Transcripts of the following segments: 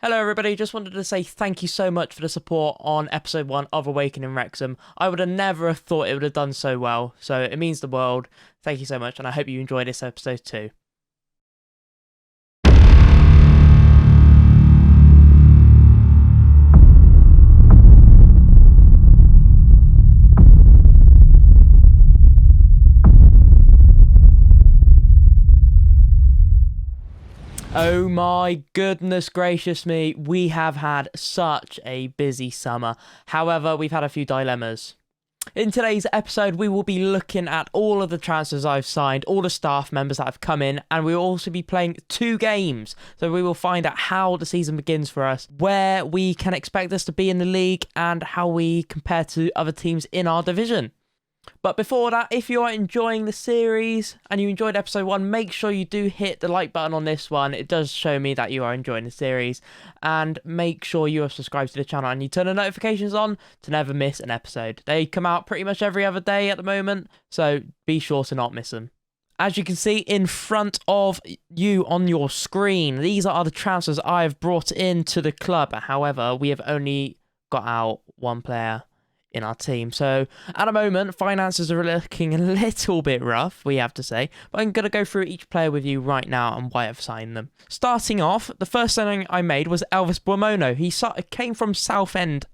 Hello everybody, just wanted to say thank you so much for the support on episode 1 of Awakening Wrexham. I would have never thought it would have done so well, so it means the world. Thank you so much, and I hope you enjoy this episode too. Oh my goodness gracious me, we have had such a busy summer. However, we've had a few dilemmas. In today's episode, we will be looking at all of the transfers I've signed, all the staff members that have come in, and we will also be playing 2 games. So we will find out how the season begins for us, where we can expect us to be in the league, and how we compare to other teams in our division. But before that, if you are enjoying the series and you enjoyed episode 1, make sure you do hit the like button on this one. It does show me that you are enjoying the series. And make sure you are subscribed to the channel and you turn the notifications on to never miss an episode. They come out pretty much every other day at the moment, so be sure to not miss them. As you can see in front of you on your screen, these are the transfers I have brought into the club. However, we have only got out 1 player in our team. So at the moment, finances are looking a little bit rough, we have to say, but I'm going to go through each player with you right now and why I've signed them. Starting off, the first signing I made was Elvis Buomono. He came from Southend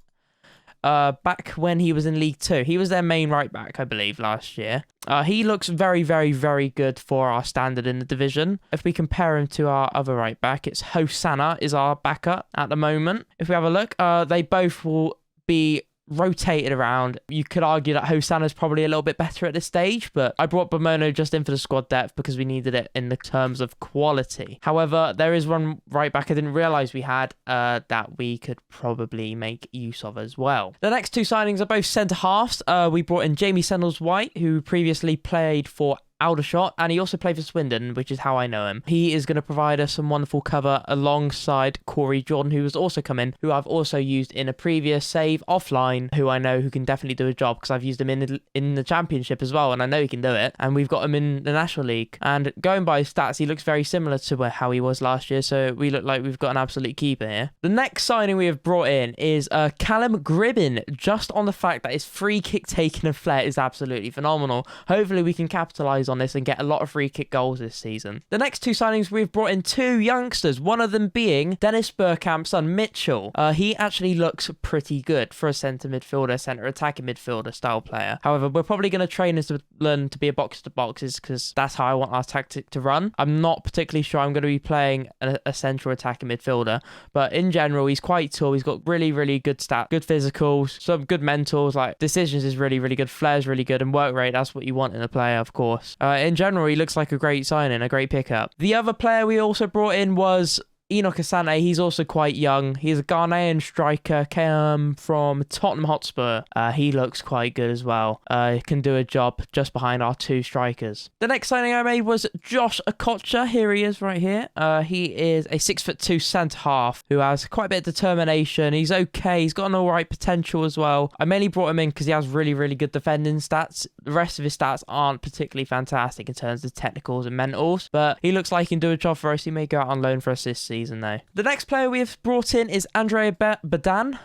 back when he was in League 2. He was their main right back, I believe, last year. He looks very, very, very good for our standard in the division. If we compare him to our other right back, it's Hosanna is our backup at the moment. If we have a look, they both will be rotated around. You could argue that Hosanna's probably a little bit better at this stage, but I brought Buomono just in for the squad depth because we needed it in the terms of quality. However, there is one right back I didn't realise we had that we could probably make use of as well. The next 2 signings are both centre halves. We brought in Jamie Sendles-White, who previously played for Aldershot, and he also played for Swindon, which is how I know him. He is going to provide us some wonderful cover alongside Corey Jordan, who has also come in, who I've also used in a previous save offline, who I know who can definitely do a job because I've used him in the Championship as well, and I know he can do it. And we've got him in the National League, and going by his stats, he looks very similar to how he was last year, so we look like we've got an absolute keeper here. The next signing we have brought in is Callum Gribbin, just on the fact that his free kick taking and flair is absolutely phenomenal. Hopefully we can capitalise on this and get a lot of free kick goals this season. The next 2 signings, we've brought in 2 youngsters, one of them being Dennis Bergkamp's son Mitchell. He actually looks pretty good for a centre midfielder, centre attacking midfielder style player. However, we're probably going to train him to learn to be a box to boxes because that's how I want our tactic to run. I'm not particularly sure I'm going to be playing a central attacking midfielder, but in general, he's quite tall. He's got really, really good stats, good physicals, some good mentals, like decisions is really, really good, flair's really good, and work rate, that's what you want in a player, of course. In general, he looks like a great signing, a great pickup. The other player we also brought in was Enoch Asante. He's also quite young. He's a Ghanaian striker, came from Tottenham Hotspur. He looks quite good as well. Can do a job just behind our 2 strikers. The next signing I made was Josh Okocha. Here he is right here. He is a 6'2" centre half who has quite a bit of determination. He's okay. He's got an alright potential as well. I mainly brought him in because he has really, really good defending stats. The rest of his stats aren't particularly fantastic in terms of technicals and mentals, but he looks like he can do a job for us. He may go out on loan for us this season though. The next player we have brought in is Andrea Badan.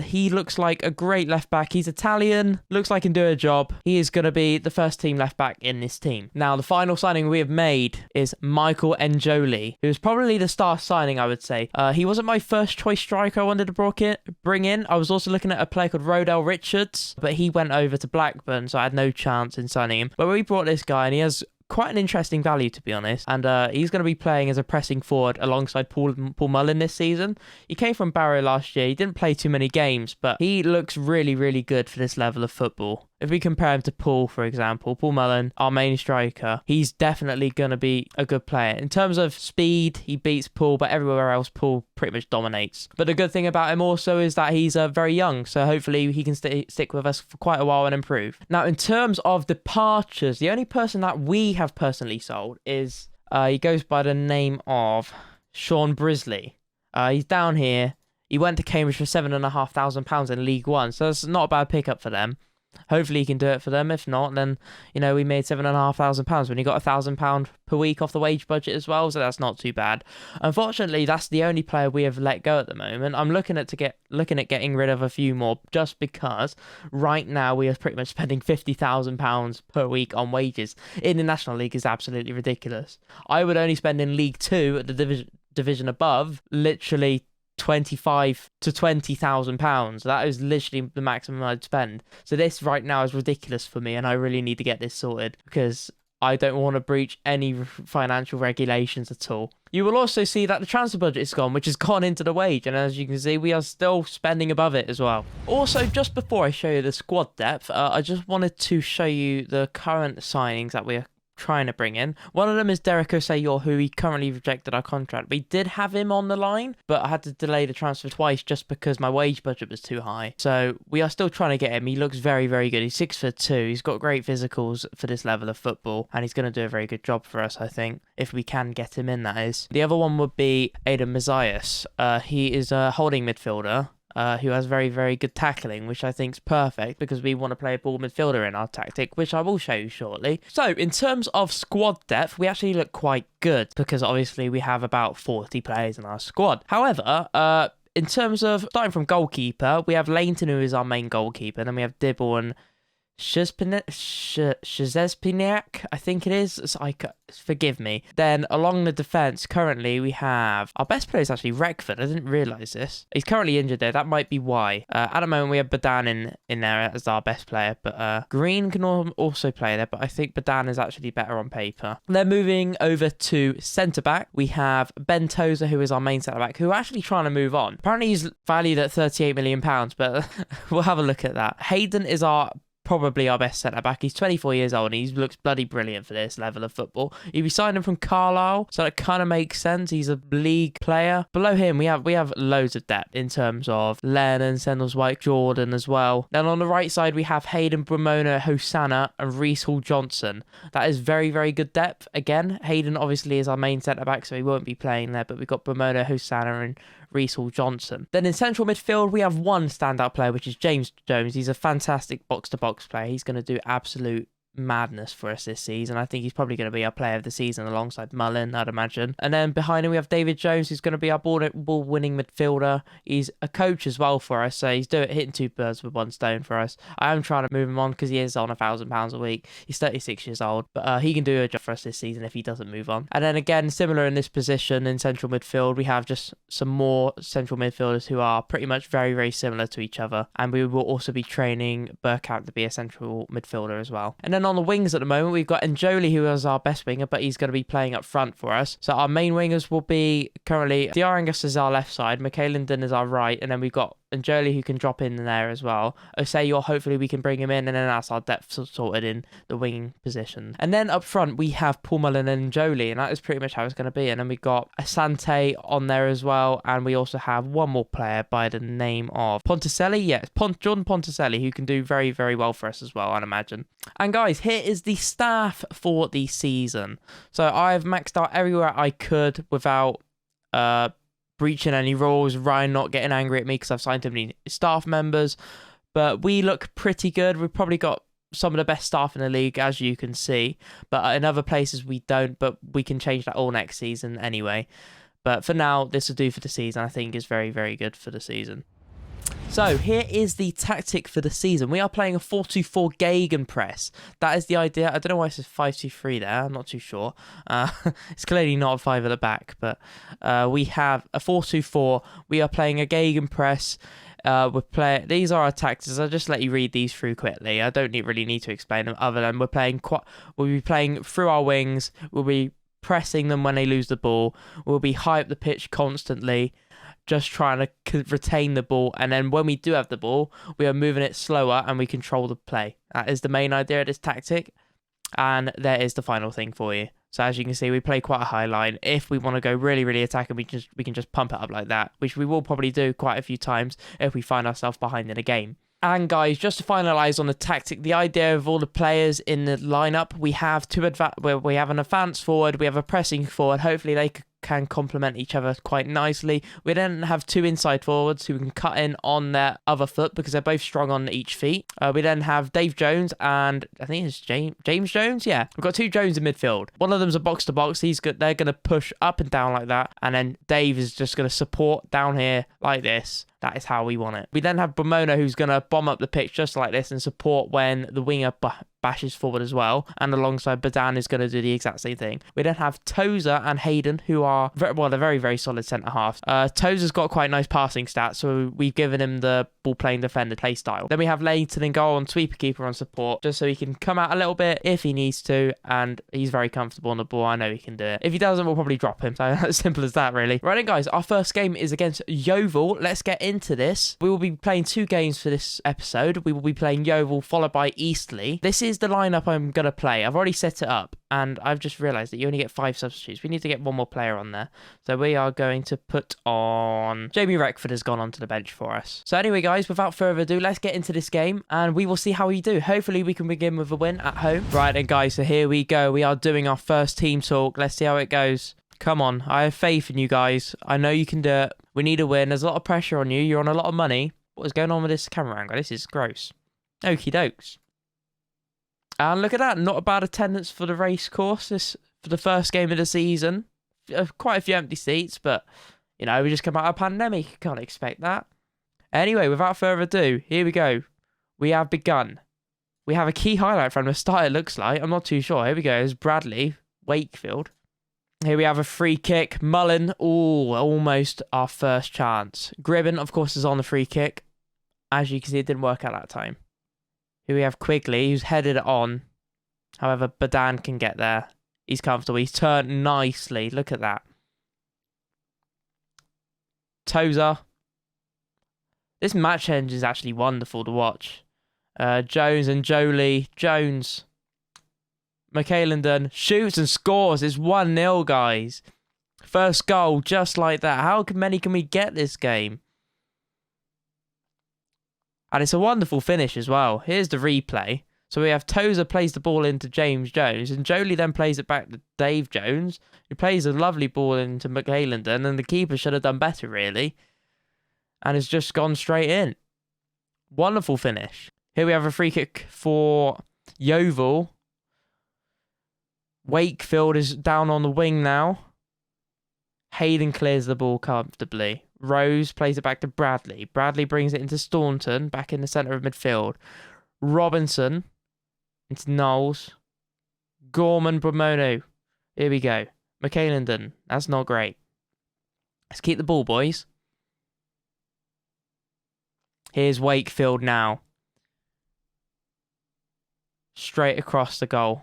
He looks like a great left back. He's Italian, looks like he can do a job. He is going to be the first team left back in this team. Now, the final signing we have made is Michael Njoli, who's probably the star signing, I would say. He wasn't my first choice striker I wanted to bring in. I was also looking at a player called Rodell Richards, but he went over to Blackburn, so I had no chance in signing him. But we brought this guy, and he has quite an interesting value, to be honest, and he's going to be playing as a pressing forward alongside Paul Mullen this season. He came from Barrow last year. He didn't play too many games, but he looks really, really good for this level of football. If we compare him to Paul, for example, Paul Mullen, our main striker, he's definitely going to be a good player. In terms of speed, he beats Paul, but everywhere else, Paul pretty much dominates. But the good thing about him also is that he's very young, so hopefully he can stick with us for quite a while and improve. Now, in terms of departures, the only person that we have personally sold is, he goes by the name of Sean Brisley. He's down here. He went to Cambridge for £7,500 in League One, so that's not a bad pickup for them. Hopefully he can do it for them. If not, then, you know, we made £7,500 when you got £1,000 per week off the wage budget as well, so that's not too bad. Unfortunately, that's the only player we have let go at the moment. I'm looking at getting rid of a few more, just because right now we are pretty much spending £50,000 per week on wages. In the National League is absolutely ridiculous. I would only spend in League Two at the division above literally 25 to 20,000 pounds. That is literally the maximum I'd spend. So this right now is ridiculous for me, and I really need to get this sorted because I don't want to breach any financial regulations at all. You will also see that the transfer budget is gone, which has gone into the wage, and as you can see, we are still spending above it as well. Also, just before I show you the squad depth, I just wanted to show you the current signings that we're trying to bring in. One of them is Derek Osayor, who he currently rejected our contract. We did have him on the line, but I had to delay the transfer twice just because my wage budget was too high. So we are still trying to get him. He looks very, very good. He's 6'2". He's got great physicals for this level of football, and he's going to do a very good job for us, I think, if we can get him in, that is. The other one would be Aidan Mazias. He is a holding midfielder, who has very, very good tackling, which I think is perfect because we want to play a ball midfielder in our tactic, which I will show you shortly. So, in terms of squad depth, we actually look quite good because obviously we have about 40 players in our squad. However, in terms of starting from goalkeeper, we have Lainton, who is our main goalkeeper, and then we have Dibble and Szczespieniak, I think it is. Forgive me. Then along the defence, currently we have our best player is actually Wrexham. I didn't realise this. He's currently injured there. That might be why. At the moment we have Badan in there as our best player, but Green can also play there. But I think Badan is actually better on paper. Then moving over to centre back, we have Ben Tozer, who is our main centre back, who are actually trying to move on. Apparently he's valued at £38 million, but we'll have a look at that. Hayden is probably our best centre-back. He's 24 years old and he looks bloody brilliant for this level of football. We signed him from Carlisle, so that kind of makes sense. He's a league player. Below him, we have loads of depth in terms of Lennon, Sendles-White, Jordan as well. Then on the right side, we have Hayden, Bramona, Hosanna and Reece Hall-Johnson. That is very, very good depth. Again, Hayden obviously is our main centre-back, so he won't be playing there, but we've got Bramona, Hosanna and Reece Hall-Johnson. Then in central midfield, we have one standout player, which is James Jones. He's a fantastic box-to-box player. He's going to do absolute madness for us this season. I think he's probably going to be our player of the season alongside Mullen, I'd imagine. And then behind him we have David Jones, who's going to be our ball winning midfielder. He's a coach as well for us, so he's hitting two birds with one stone for us. I am trying to move him on because he is on £1,000 a week. He's 36 years old, but he can do a job for us this season if he doesn't move on. And then again, similar in this position in central midfield, we have just some more central midfielders who are pretty much very, very similar to each other, and we will also be training Burkhardt to be a central midfielder as well. And then on the wings at the moment, we've got Njoli, who is our best winger, but he's going to be playing up front for us. So our main wingers will be currently Diarangus is our left side, McKaylington is our right, and then we've got Njoli who can drop in there as well. Osayor, hopefully we can bring him in, and then that's our depth sorted in the winging position. And then up front, we have Paul Mullen and Njoli, and that is pretty much how it's going to be. And then we've got Asante on there as well, and we also have one more player by the name of Ponticelli. Yes, Jordan Ponticelli, who can do very, very well for us as well, I'd imagine. And guys, here is the staff for the season. So I've maxed out everywhere I could without breaching any rules, Ryan not getting angry at me because I've signed too many staff members, but we look pretty good. We've probably got some of the best staff in the league, as you can see, but in other places we don't, but we can change that all next season anyway. But for now, this will do for the season. I think is very, very good for the season. So here is the tactic for the season. We are playing a 4-2-4 Gegenpress. That is the idea. I don't know why it says 5-2-3 there. I'm not too sure. It's clearly not a 5 at the back, but we have a 4-2-4. We are playing a Gegenpress. These are our tactics. I'll just let you read these through quickly. I don't really need to explain them, other than we'll be playing through our wings. We'll be pressing them when they lose the ball. We'll be high up the pitch constantly, just trying to retain the ball, and then when we do have the ball, we are moving it slower and we control the play. That is the main idea of this tactic, and there is the final thing for you. So as you can see, we play quite a high line. If we want to go really, really attacking, we can just pump it up like that, which we will probably do quite a few times if we find ourselves behind in a game. And guys, just to finalise on the tactic, the idea of all the players in the lineup, we have we have an advanced forward, we have a pressing forward. Hopefully they can complement each other quite nicely. We then have 2 inside forwards who can cut in on their other foot because they're both strong on each feet. We then have Dave Jones and I think it's James Jones. Yeah, we've got 2 Jones in midfield. One of them's a box to box. They're going to push up and down like that, and then Dave is just going to support down here like this. That is how we want it. We then have Bramono, who's going to bomb up the pitch just like this and support when the winger bashes forward as well. And alongside Badan is going to do the exact same thing. We then have Tozer and Hayden, who are, they're very, very solid centre-halves. Tozer's got quite nice passing stats, so we've given him the ball-playing defender play style. Then we have Leighton in goal and sweeper keeper on support, just so he can come out a little bit if he needs to, and he's very comfortable on the ball. I know he can do it. If he doesn't, we'll probably drop him. So as simple as that, really. Right then, guys, our first game is against Yeovil. Let's get into this. We will be playing 2 games for this episode. We will be playing Yeovil followed by Eastleigh. This is the lineup I'm going to play. I've already set it up, and I've just realised that you only get 5 substitutes. We need to get 1 more player on there. So we are going to put on... Jamie Reckford has gone onto the bench for us. So anyway, guys, without further ado, let's get into this game, and we will see how we do. Hopefully, we can begin with a win at home. Right then, guys, so here we go. We are doing our first team talk. Let's see how it goes. Come on, I have faith in you guys. I know you can do it. We need a win. There's a lot of pressure on you. You're on a lot of money. What is going on with this camera angle? This is gross. Okie dokes. And look at that. Not a bad attendance for the race course. This for the first game of the season. Quite a few empty seats, but, you know, we just come out of a pandemic. You can't expect that. Anyway, without further ado, here we go. We have begun. We have a key highlight from the start, it looks like. I'm not too sure. Here we go. It's Bradley Wakefield. Here we have a free kick. Mullen. Ooh, almost our first chance. Gribben, of course, is on the free kick. As you can see, it didn't work out that time. Here we have Quigley, who's headed it on. However, Badan can get there. He's comfortable. He's turned nicely. Look at that. Tozer. This match end is actually wonderful to watch. Jones and Jolie. Jones. McAlendon shoots and scores. It's 1-0, guys. First goal, just like that. How many can we get this game? And it's a wonderful finish as well. Here's the replay. So we have Tozer plays the ball into James Jones, and Jolie then plays it back to Dave Jones, who plays a lovely ball into McAlendon, and the keeper should have done better, really. And it's just gone straight in. Wonderful finish. Here we have a free kick for Yeovil. Wakefield is down on the wing now. Hayden clears the ball comfortably. Rose plays it back to Bradley. Bradley brings it into Staunton, back in the centre of midfield. Robinson into Knowles. Gorman, Bramono. Here we go. McAlendon. That's not great. Let's keep the ball, boys. Here's Wakefield now. Straight across the goal.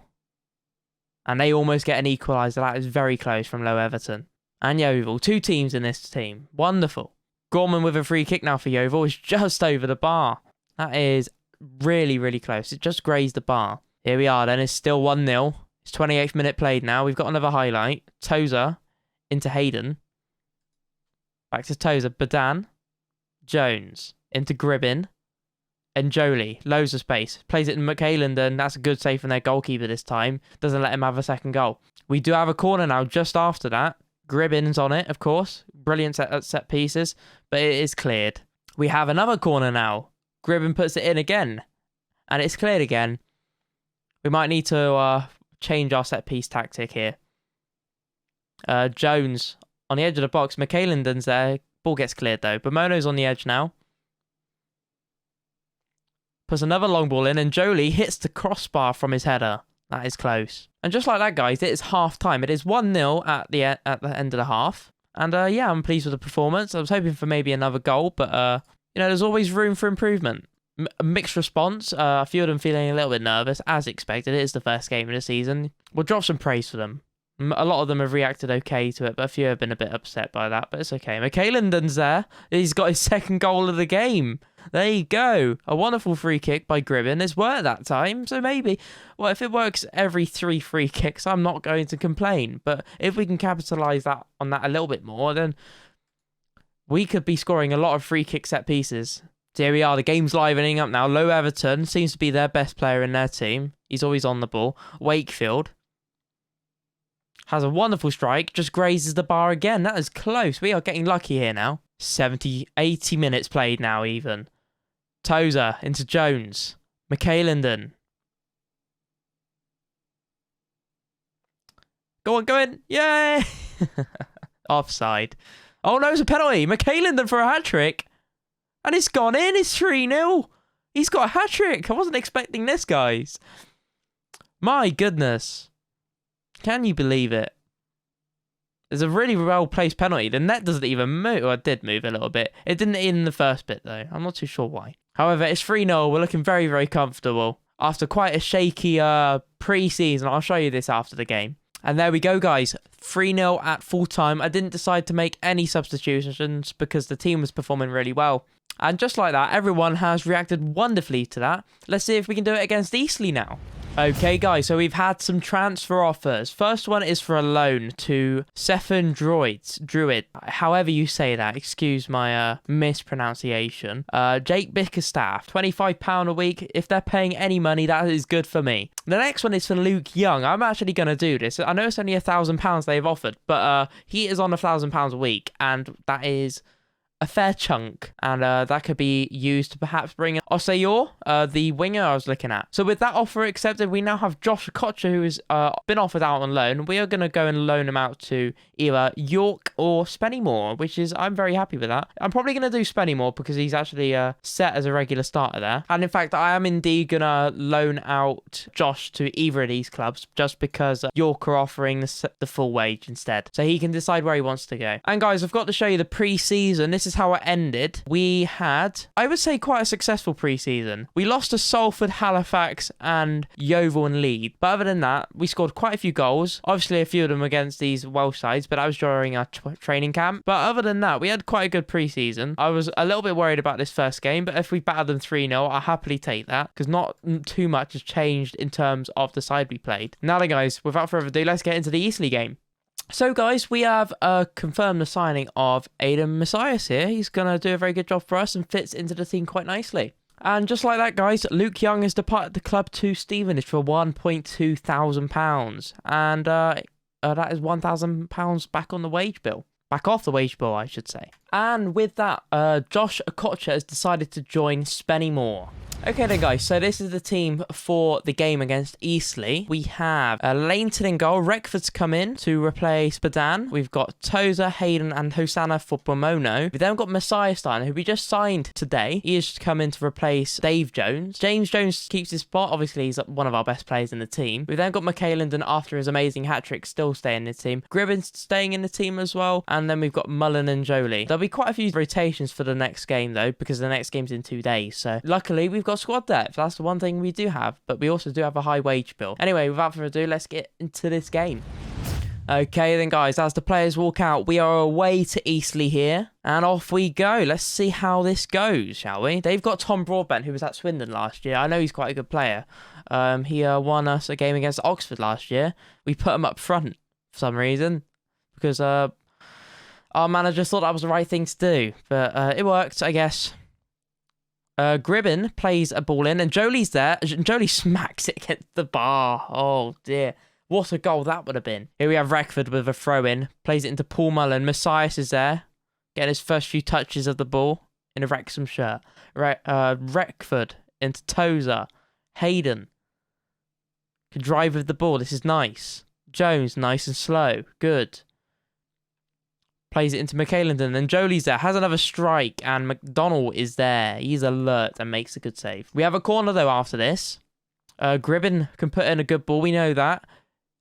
And they almost get an equaliser. That is very close from Low Everton. And Yeovil. 2 teams in this team. Wonderful. Gorman with a free kick now for Yeovil. Is just over the bar. That is really, really close. It just grazed the bar. Here we are then. It's still 1-0. It's 28th minute played now. We've got another highlight. Tozer into Hayden. Back to Tozer. Badan. Jones. Into Gribben. And Jolie, loads of space. Plays it in McAlendon. That's a good save from their goalkeeper this time. Doesn't let him have a second goal. We do have a corner now just after that. Gribben's on it, of course. Brilliant set pieces. But it is cleared. We have another corner now. Gribben puts it in again. And it's cleared again. We might need to change our set piece tactic here. Jones on the edge of the box. McAlendon's there. Ball gets cleared though. Bramono's on the edge now. Puts another long ball in, and Jolie hits the crossbar from his header. That is close. And just like that, guys, it is half-time. It is 1-0 at the end of the half. And, yeah, I'm pleased with the performance. I was hoping for maybe another goal, but, you know, there's always room for improvement. Mixed response. A few of them feeling a little bit nervous, as expected. It is the first game of the season. We'll drop some praise for them. A lot of them have reacted okay to it, but a few have been a bit upset by that, but it's okay. McAlendon's there. He's got his second goal of the game. There you go. A wonderful free kick by Gribben. It's worked that time, so maybe, well, if it works every 3 free kicks, I'm not going to complain. But if we can capitalise on that a little bit more, then we could be scoring a lot of free kick set pieces. So here we are. The game's livening up now. Low Everton seems to be their best player in their team. He's always on the ball. Wakefield. has a wonderful strike, just grazes the bar again. That is close. We are getting lucky here now. 80 minutes played now even. Tozer into Jones. McKaylenden. Go on, go in. Yay! Offside. Oh no, it's a penalty. McKaylenden for a hat-trick. And it's gone in. It's 3-0. He's got a hat-trick. I wasn't expecting this, guys. My goodness. Can you believe it? It's a really well-placed penalty. The net doesn't even move. Well, it did move a little bit. It didn't in the first bit, though. I'm not too sure why. However, it's 3-0. We're looking very, very comfortable. After quite a shaky pre-season. I'll show you this after the game. And there we go, guys. 3-0 at full-time. I didn't decide to make any substitutions because the team was performing really well. And just like that, everyone has reacted wonderfully to that. Let's see if we can do it against Eastleigh now. Okay, guys, so we've had some transfer offers. First one is for a loan to Sefton Druid. However you say that, excuse my mispronunciation. Jake Bickerstaff, £25 a week. If they're paying any money, that is good for me. The next one is for Luke Young. I'm actually going to do this. I know it's only £1,000 they've offered, but he is on £1,000 a week, and that is a fair chunk, and that could be used to perhaps bring in Osayor, the winger I was looking at. So with that offer accepted, we now have Josh Kocher, who has been offered out on loan. We are going to go and loan him out to either York or Spennymoor, which is, I'm very happy with that. I'm probably going to do Spennymoor because he's actually set as a regular starter there. And in fact, I am indeed going to loan out Josh to either of these clubs just because York are offering the full wage instead. So he can decide where he wants to go. And guys, I've got to show you the pre-season. This is how it ended. We had, I would say, quite a successful pre-season. We lost to Salford, Halifax, and Yeovil and Leeds. But other than that, we scored quite a few goals. Obviously, a few of them against these Welsh sides, but that was during our training camp. But other than that, we had quite a good pre-season. I was a little bit worried about this first game, but if we battered them 3-0, I'll happily take that because not too much has changed in terms of the side we played. Now then, guys, without further ado, let's get into the Eastleigh game. So, guys, we have confirmed the signing of Aidan Messias here. He's going to do a very good job for us and fits into the team quite nicely. And just like that, guys, Luke Young has departed the club to Stevenage for £1.2 thousand. And that is £1,000 back on the wage bill. Back off the wage bill, I should say. And with that, Josh Kocher has decided to join Spennymoor. Okay then, guys, so this is the team for the game against Eastleigh. We have Lainton in goal. Reckford's come in to replace Badan. We've got Tozer, Hayden, and Hosanna for Pomono. We've then got Messiah Stein, who we just signed today. He has come in to replace Dave Jones. James Jones keeps his spot. Obviously, he's one of our best players in the team. We've then got McKaylenden, after his amazing hat-trick, still staying in the team. Gribbin's staying in the team as well. And then we've got Mullen and Jolie. There'll be quite a few rotations for the next game, though, because the next game's in 2 days. So luckily, we've got squad depth. That's the one thing we do have, but we also do have a high wage bill. Anyway, without further ado, let's get into this game. Okay then, guys, as the players walk out, we are away to Eastleigh here, and off we go. Let's see how this goes, shall we? They've got Tom Broadbent, who was at Swindon last year. I know he's quite a good player. He won us a game against Oxford last year. We put him up front for some reason, because our manager thought that was the right thing to do, but it worked, I guess. Gribbin plays a ball in, and Jolie's there. Jolie smacks it against the bar. Oh, dear. What a goal that would have been. Here we have Reckford with a throw-in. Plays it into Paul Mullen. Messias is there, getting his first few touches of the ball in a Wrexham shirt. Reckford into Tozer. Hayden can drive with the ball. This is nice. Jones, nice and slow. Good. Plays it into McKaylenden, and Jolie's there, has another strike, and McDonnell is there. He's alert and makes a good save. We have a corner, though, after this. Gribbin can put in a good ball, we know that.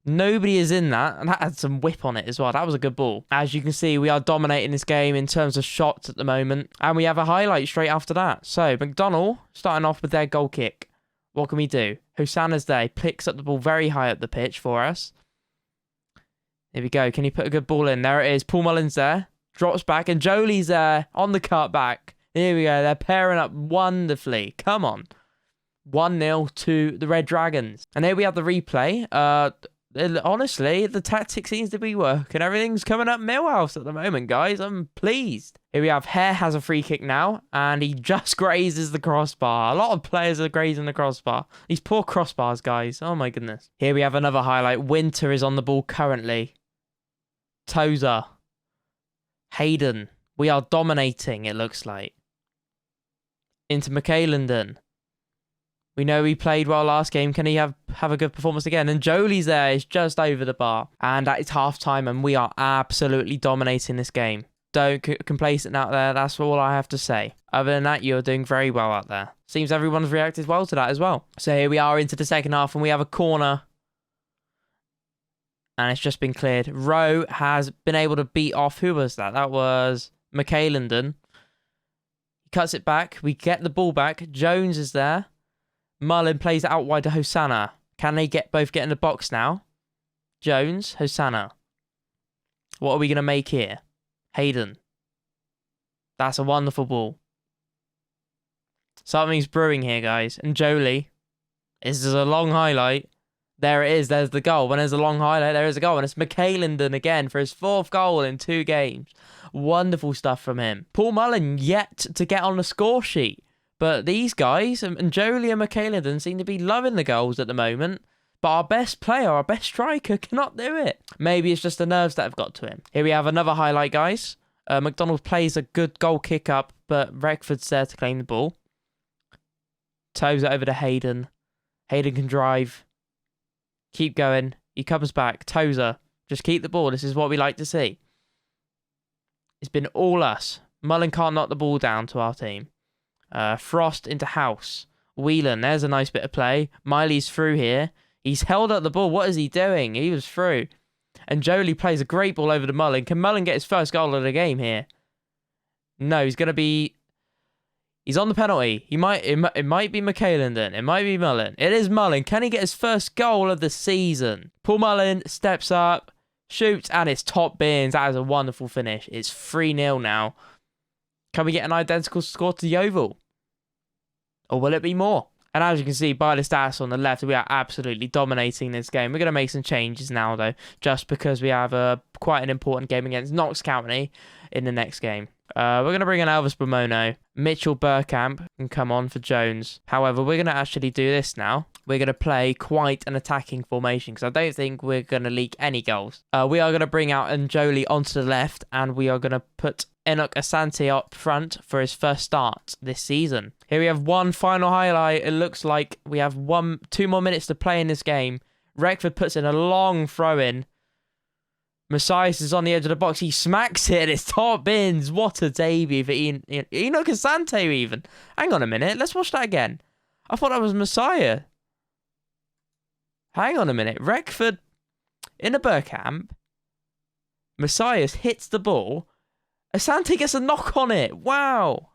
Nobody is in that, and that had some whip on it as well. That was a good ball. As you can see, we are dominating this game in terms of shots at the moment, and we have a highlight straight after that. So, McDonnell starting off with their goal kick. What can we do? Hosanna's there. He picks up the ball very high up the pitch for us. Here we go. Can he put a good ball in? There it is. Paul Mullins there. Drops back. And Jolie's there on the cut back. Here we go. They're pairing up wonderfully. Come on. 1-0 to the Red Dragons. And here we have the replay. Honestly, the tactic seems to be working. Everything's coming up Millhouse at the moment, guys. I'm pleased. Here we have Hare has a free kick now, and he just grazes the crossbar. A lot of players are grazing the crossbar. These poor crossbars, guys. Oh, my goodness. Here we have another highlight. Winter is on the ball currently. Tozer. Hayden. We are dominating, it looks like. Into McAlendon. We know he played well last game. Can he have a good performance again? And Jolie's there. It's just over the bar. And it's half-time, and we are absolutely dominating this game. Don't complacent out there. That's all I have to say. Other than that, you're doing very well out there. Seems everyone's reacted well to that as well. So here we are into the second half, and we have a corner. And it's just been cleared. Rowe has been able to beat off... Who was that? That was McAlendon. He cuts it back. We get the ball back. Jones is there. Mullen plays it out wide to Hosanna. Can they both get in the box now? Jones, Hosanna. What are we going to make here? Hayden. That's a wonderful ball. Something's brewing here, guys. And Jolie. This is a long highlight. There it is. There's the goal. When there's a long highlight, there is a goal. And it's McAlendon again for his 4th goal in 2 games. Wonderful stuff from him. Paul Mullen yet to get on the score sheet. But these guys, and Jolie and McAlendon, seem to be loving the goals at the moment. But our best player, our best striker, cannot do it. Maybe it's just the nerves that have got to him. Here we have another highlight, guys. McDonald plays a good goal kick up, but Redford's there to claim the ball. Toes it over to Hayden. Hayden can drive. Keep going. He comes back. Tozer. Just keep the ball. This is what we like to see. It's been all us. Mullen can't knock the ball down to our team. Frost into House. Whelan, there's a nice bit of play. Miley's through here. He's held up the ball. What is he doing? He was through. And Jolie plays a great ball over to Mullen. Can Mullen get his first goal of the game here? No, he's going to be... He's on the penalty. It might be McAlendon. It might be Mullen. It is Mullen. Can he get his first goal of the season? Paul Mullen steps up, shoots, and it's top bins. That is a wonderful finish. It's 3-0 now. Can we get an identical score to the Oval? Or will it be more? And as you can see by the stats on the left, we are absolutely dominating this game. We're going to make some changes now, though, just because we have quite an important game against Knox County in the next game. We're going to bring in Elvis Bomono. Mitchell Burkamp can come on for Jones. However, we're going to actually do this now. We're going to play quite an attacking formation because I don't think we're going to leak any goals. We are going to bring out Njoli onto the left, and we are going to put Enoch Asante up front for his first start this season. Here we have one final highlight. It looks like we have 2 more minutes to play in this game. Reckford puts in a long throw in. Messias is on the edge of the box. He smacks it. It's top bins. What a debut for Enoch Asante even. Hang on a minute. Let's watch that again. I thought that was Messiah. Hang on a minute. Reckford in a Burkamp. Messias hits the ball. Asante gets a knock on it. Wow.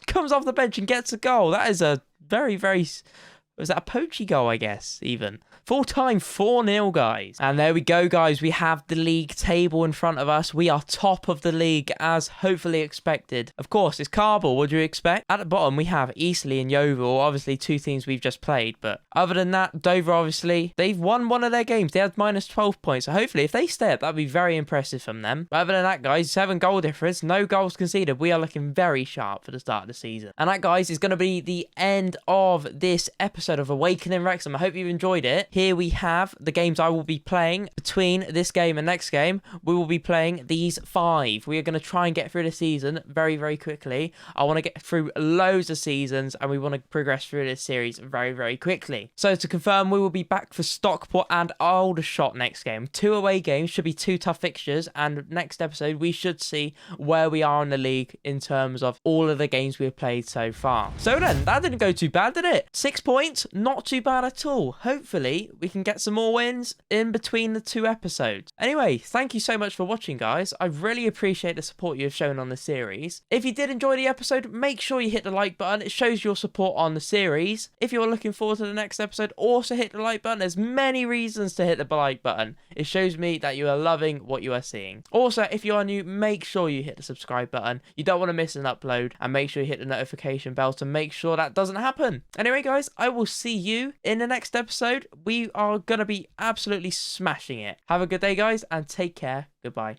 Comes off the bench and gets a goal. That is a very, very... Was that a poachy goal, I guess, even? Full time, 4-0, guys. And there we go, guys. We have the league table in front of us. We are top of the league, as hopefully expected. Of course, it's Carball. What do you expect? At the bottom, we have Eastleigh and Yeovil. Obviously, 2 teams we've just played. But other than that, Dover, obviously, they've won one of their games. They had minus 12 points. So hopefully, if they stay up, that'd be very impressive from them. But other than that, guys, 7 goal difference. No goals conceded. We are looking very sharp for the start of the season. And that, guys, is going to be the end of this episode of Awakening Wrexham. I hope you've enjoyed it. Here we have the games I will be playing between this game and next game. We will be playing these 5. We are going to try and get through the season very, very quickly. I want to get through loads of seasons and we want to progress through this series very, very quickly. So to confirm, we will be back for Stockport and Aldershot next game. 2 away games, should be 2 tough fixtures, and next episode we should see where we are in the league in terms of all of the games we've played so far. So then, that didn't go too bad, did it? 6 points, not too bad at all. Hopefully we can get some more wins in between the 2 episodes. Anyway, thank you so much for watching, guys. I really appreciate the support you have shown on the series. If you did enjoy the episode, make sure you hit the like button. It shows your support on the series. If you're looking forward to the next episode, also hit the like button. There's many reasons to hit the like button. It shows me that you are loving what you are seeing. Also, if you are new, make sure you hit the subscribe button. You don't want to miss an upload, and make sure you hit the notification bell to make sure that doesn't happen. Anyway, guys, I will see you in the next episode. We we are going to be absolutely smashing it. Have a good day, guys, and take care. Goodbye.